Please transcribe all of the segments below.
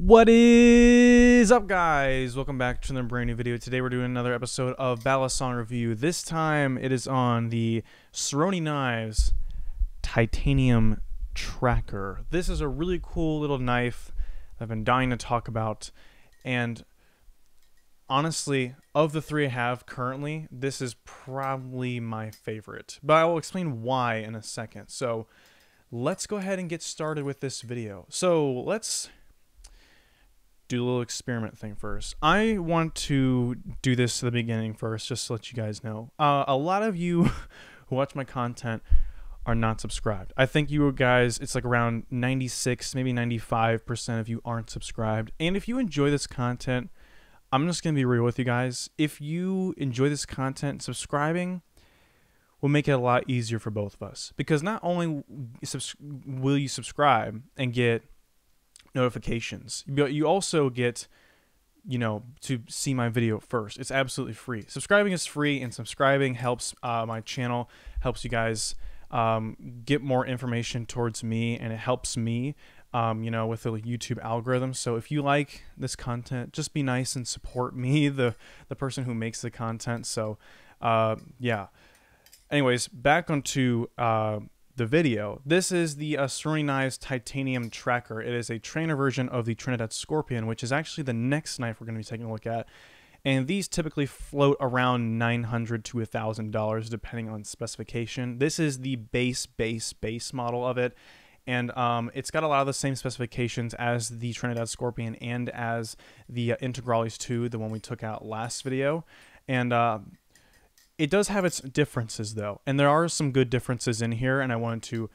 What is up, guys? Welcome back to another brand new video. Today we're doing another episode of Balisong review. This time it is on the Ceroni knives titanium tracker. This is a really cool little knife I've been dying to talk about, and honestly, of the three I have currently, this is probably my favorite, but I will explain why in a second. So let's go ahead and get started with this video. So let's do a little experiment thing first. I want to do this to the beginning first, just to let you guys know. A lot of you who watch my content are not subscribed. I think you guys, it's like around 96, maybe 95% of you aren't subscribed. And if you enjoy this content, I'm just going to be real with you guys. If you enjoy this content, subscribing will make it a lot easier for both of us. Because not only will you subscribe and get notifications, but you also get, you know, to see my video first. It's absolutely free. Subscribing is free, and subscribing helps my channel, helps you guys get more information towards me, and it helps me you know, with the YouTube algorithm. So if you like this content, just be nice and support me, the person who makes the content. So yeah, anyways, back onto the video. This is the Ceroni Knives Titanium Tracker. It is a trainer version of the Trinidad Scorpion, which is actually the next knife we're going to be taking a look at. And these typically float around $900 to $1,000 depending on specification. This is the base model of it. And it's got a lot of the same specifications as the Trinidad Scorpion and as the Integrales 2, the one we took out last video. And it does have its differences, though, and there are some good differences in here, and I wanted to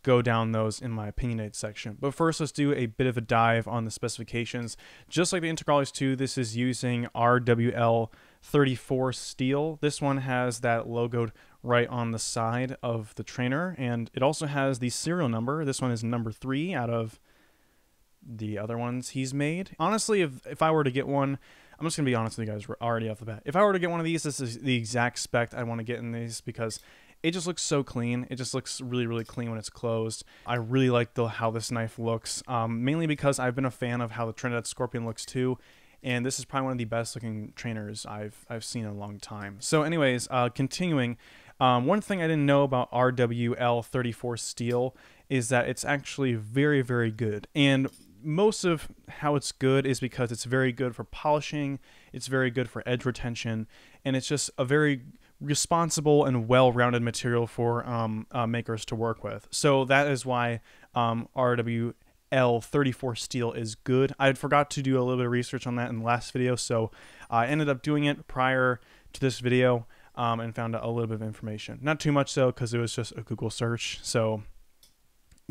go down those in my opinionated section. But first, let's do a bit of a dive on the specifications. Just like the Integrales 2, this is using RWL34 steel. This one has that logoed right on the side of the trainer, and it also has the serial number. This one is number 3 out of the other ones he's made. Honestly, if I were to get one, I'm just going to be honest with you guys already off the bat. If I were to get one of these, this is the exact spec I want to get in these because it just looks so clean. It just looks really, really clean when it's closed. I really like how this knife looks, mainly because I've been a fan of how the Trinidad Scorpion looks too. And this is probably one of the best looking trainers I've seen in a long time. So anyways, continuing, one thing I didn't know about RWL34 steel is that it's actually very, very good. And most of how it's good is because it's very good for polishing, it's very good for edge retention, and it's just a very responsible and well-rounded material for makers to work with. So that is why RWL34 steel is good. I forgot to do a little bit of research on that in the last video, so I ended up doing it prior to this video and found out a little bit of information. Not too much, though, because it was just a Google search. So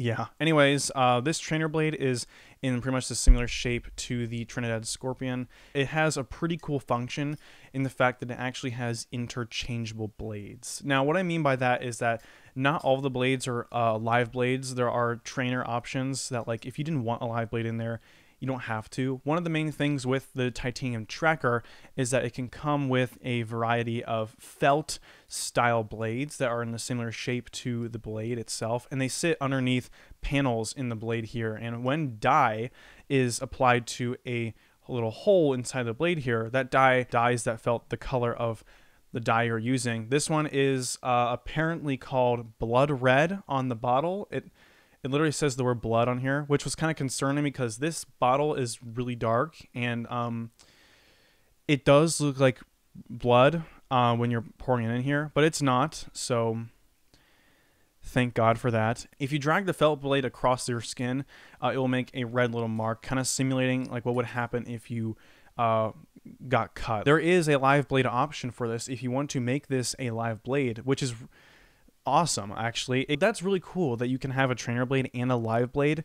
yeah, anyways, this trainer blade is in pretty much a similar shape to the Trinidad Scorpion. It has a pretty cool function in the fact that it actually has interchangeable blades. Now, what I mean by that is that not all of the blades are live blades. There are trainer options that, like, if you didn't want a live blade in there, you don't have to. One of the main things with the titanium tracker is that it can come with a variety of felt style blades that are in a similar shape to the blade itself, and they sit underneath panels in the blade here. And when dye is applied to a little hole inside the blade here, that dye dyes that felt the color of the dye you're using. This one is apparently called blood red on the bottle. It literally says the word blood on here, which was kind of concerning because this bottle is really dark, and it does look like blood when you're pouring it in here, but it's not, so thank God for that. If you drag the felt blade across your skin, it will make a red little mark, kind of simulating like what would happen if you got cut. There is a live blade option for this if you want to make this a live blade, which is awesome, actually. That's really cool that you can have a trainer blade and a live blade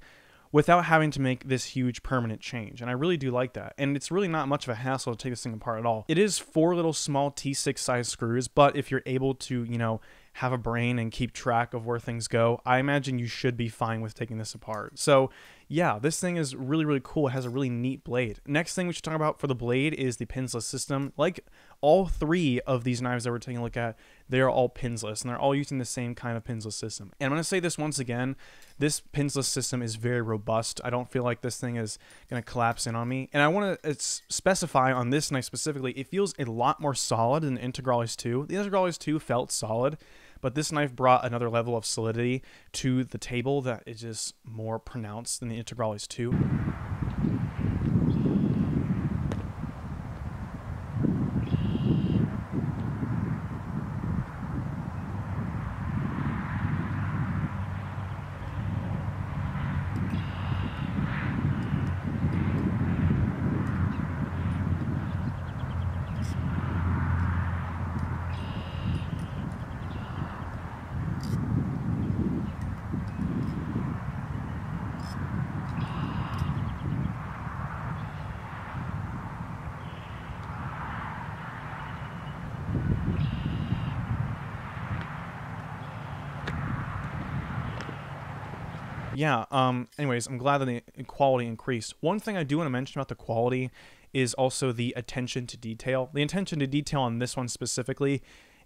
without having to make this huge permanent change, and I really do like that. And it's really not much of a hassle to take this thing apart at all. It is 4 little small T6 size screws, but if you're able to, you know, have a brain and keep track of where things go, I imagine you should be fine with taking this apart. So yeah, this thing is really, really cool. It has a really neat blade. Next thing we should talk about for the blade is the pinsless system. Like all three of these knives that we're taking a look at, they are all pinsless, and they're all using the same kind of pinsless system. And I'm going to say this once again, this pinsless system is very robust. I don't feel like this thing is going to collapse in on me. And I want to specify on this knife specifically, it feels a lot more solid than the Integralis 2. The Integralis 2 felt solid, but this knife brought another level of solidity to the table that is just more pronounced than the Integralis 2. Yeah, anyways, I'm glad that the quality increased. One thing I do want to mention about the quality is also the attention to detail. The attention to detail on this one specifically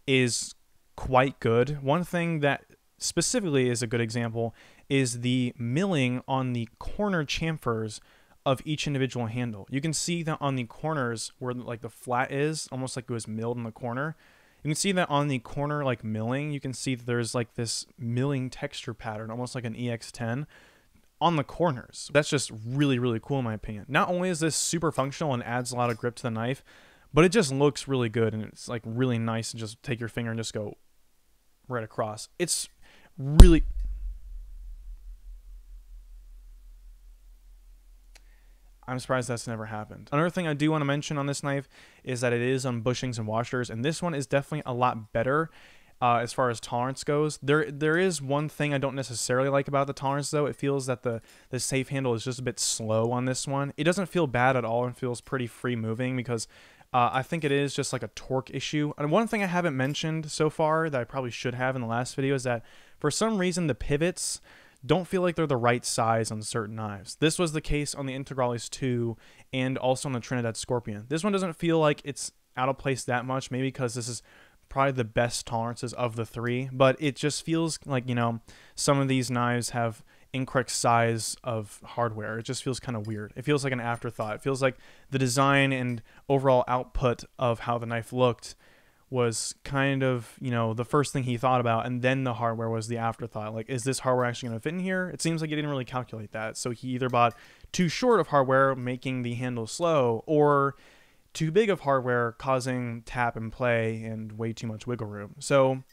is quite good. One thing that specifically is a good example is the milling on the corner chamfers of each individual handle. You can see that on the corners where like the flat is, almost like it was milled in the corner. You can see that on the corner like milling, you can see that there's like this milling texture pattern, almost like an EX10 on the corners. That's just really, really cool in my opinion. Not only is this super functional and adds a lot of grip to the knife, but it just looks really good, and it's like really nice to just take your finger and just go right across. It's really... I'm surprised that's never happened. Another thing I do want to mention on this knife is that it is on bushings and washers, and this one is definitely a lot better as far as tolerance goes. There is one thing I don't necessarily like about the tolerance though. It feels that the safe handle is just a bit slow on this one. It doesn't feel bad at all and feels pretty free moving because I think it is just like a torque issue. And one thing I haven't mentioned so far that I probably should have in the last video is that for some reason the pivots don't feel like they're the right size on certain knives. This was the case on the Integralis 2 and also on the Trinidad Scorpion. This one doesn't feel like it's out of place that much, maybe because this is probably the best tolerances of the three, but it just feels like, you know, some of these knives have incorrect size of hardware. It just feels kind of weird. It feels like an afterthought. It feels like the design and overall output of how the knife looked was kind of, you know, the first thing he thought about, and then the hardware was the afterthought. Like, is this hardware actually going to fit in here? It seems like he didn't really calculate that. So he either bought too short of hardware, making the handle slow, or too big of hardware, causing tap and play and way too much wiggle room. So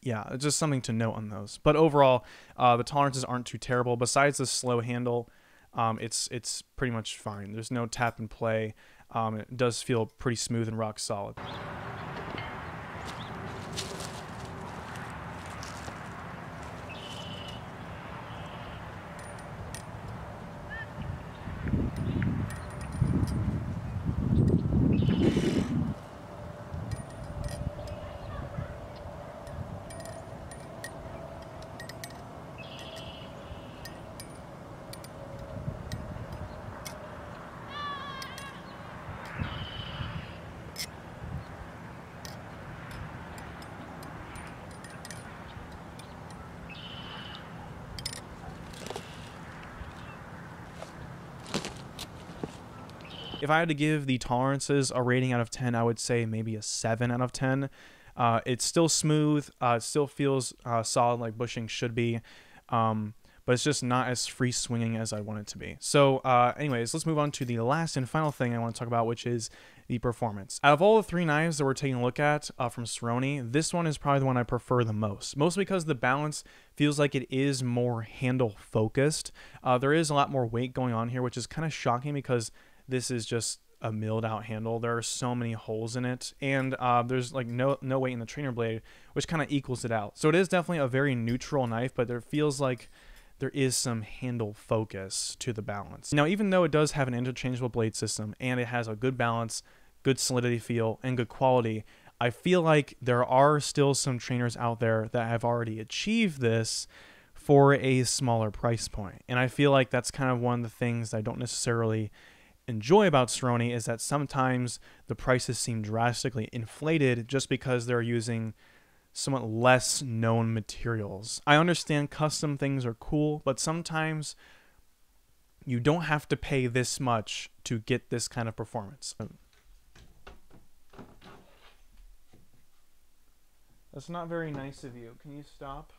yeah, it's just something to note on those. But overall, the tolerances aren't too terrible. Besides the slow handle, it's pretty much fine. There's no tap and play. It does feel pretty smooth and rock solid. If I had to give the tolerances a rating out of 10, I would say maybe a 7 out of 10. It's still smooth. It still feels solid like bushing should be. But it's just not as free swinging as I want it to be. So anyways, let's move on to the last and final thing I want to talk about, which is the performance. Out of all the three knives that we're taking a look at from Ceroni, this one is probably the one I prefer the most. Mostly because the balance feels like it is more handle focused. There is a lot more weight going on here, which is kind of shocking because this is just a milled out handle. There are so many holes in it, and there's like no weight in the trainer blade, which kind of equals it out. So it is definitely a very neutral knife, but there feels like there is some handle focus to the balance. Now, even though it does have an interchangeable blade system and it has a good balance, good solidity feel, and good quality, I feel like there are still some trainers out there that have already achieved this for a smaller price point. And I feel like that's kind of one of the things I don't necessarily enjoy about Ceroni, is that sometimes the prices seem drastically inflated just because they're using somewhat less known materials. I understand custom things are cool, but sometimes you don't have to pay this much to get this kind of performance. That's not very nice of you. Can you stop?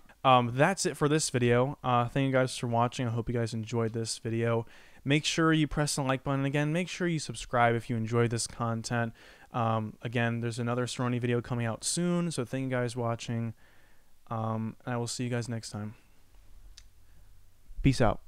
That's it for this video. Thank you guys for watching. I hope you guys enjoyed this video. Make sure you press the like button. Again, make sure you subscribe if you enjoy this content. Again, there's another Ceroni video coming out soon, so thank you guys for watching. And I will see you guys next time. Peace out.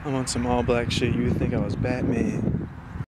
I'm on some all black shit. You would think I was Batman.